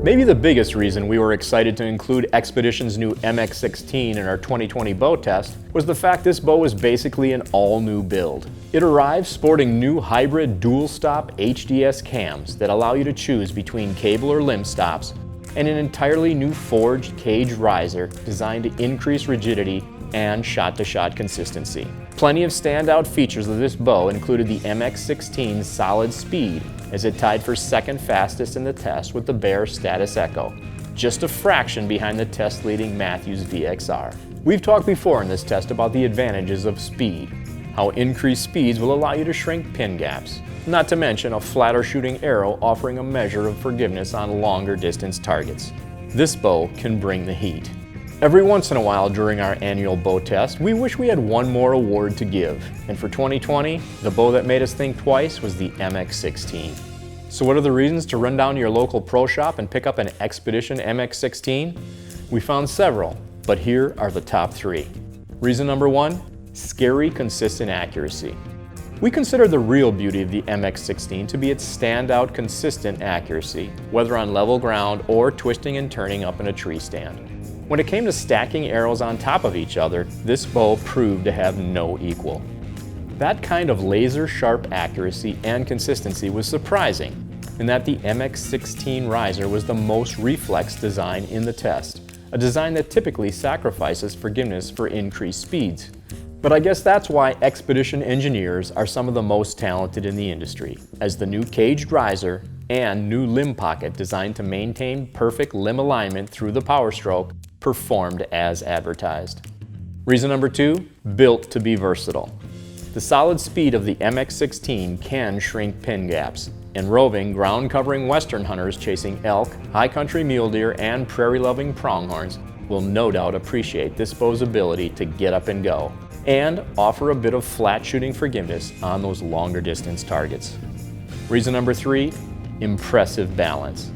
Maybe the biggest reason we were excited to include Xpedition's new MX-16 in our 2020 bow test was the fact this bow is basically an all-new build. It arrives sporting new hybrid dual-stop HDS cams that allow you to choose between cable or limb stops, and an entirely new forged cage riser designed to increase rigidity and shot-to-shot consistency. Plenty of standout features of this bow included the MX-16's solid speed, as it tied for second fastest in the test with the Bear Status Echo, just a fraction behind the test-leading Matthews VXR. We've talked before in this test about the advantages of speed, how increased speeds will allow you to shrink pin gaps, not to mention a flatter shooting arrow offering a measure of forgiveness on longer distance targets. This bow can bring the heat. Every once in a while during our annual bow test, we wish we had one more award to give, and for 2020, the bow that made us think twice was the MX-16. So what are the reasons to run down to your local pro shop and pick up an Xpedition MX-16? We found several, but here are the top 3. Reason number 1, scary consistent accuracy. We consider the real beauty of the MX-16 to be its standout consistent accuracy, whether on level ground or twisting and turning up in a tree stand. When it came to stacking arrows on top of each other, this bow proved to have no equal. That kind of laser-sharp accuracy and consistency was surprising, in that the MX-16 riser was the most reflex design in the test, a design that typically sacrifices forgiveness for increased speeds. But I guess that's why Xpedition engineers are some of the most talented in the industry, as the new caged riser and new limb pocket designed to maintain perfect limb alignment through the power stroke performed as advertised. Reason number 2, built to be versatile. The solid speed of the MX-16 can shrink pin gaps, and roving, ground-covering western hunters chasing elk, high country mule deer, and prairie-loving pronghorns will no doubt appreciate this bow's ability to get up and go, and offer a bit of flat shooting forgiveness on those longer distance targets. Reason number 3, impressive balance.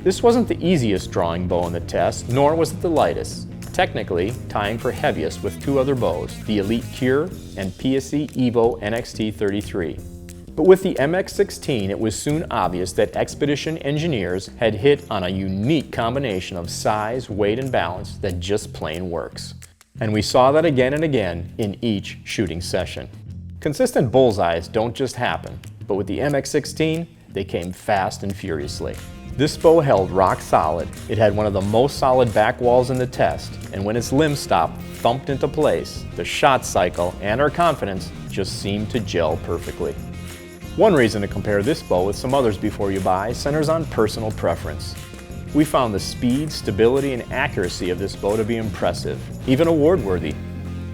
This wasn't the easiest drawing bow in the test, nor was it the lightest, technically tying for heaviest with 2 other bows, the Elite Cure and PSE Evo NXT33. But with the MX-16, it was soon obvious that Xpedition engineers had hit on a unique combination of size, weight, and balance that just plain works. And we saw that again and again in each shooting session. Consistent bullseyes don't just happen, but with the MX-16, they came fast and furiously. This bow held rock solid. It had one of the most solid back walls in the test, and when its limb stop thumped into place, the shot cycle and our confidence just seemed to gel perfectly. One reason to compare this bow with some others before you buy centers on personal preference. We found the speed, stability, and accuracy of this bow to be impressive, even award-worthy,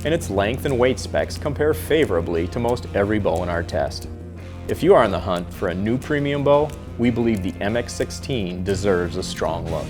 and its length and weight specs compare favorably to most every bow in our test. If you are on the hunt for a new premium bow, we believe the MX-16 deserves a strong look.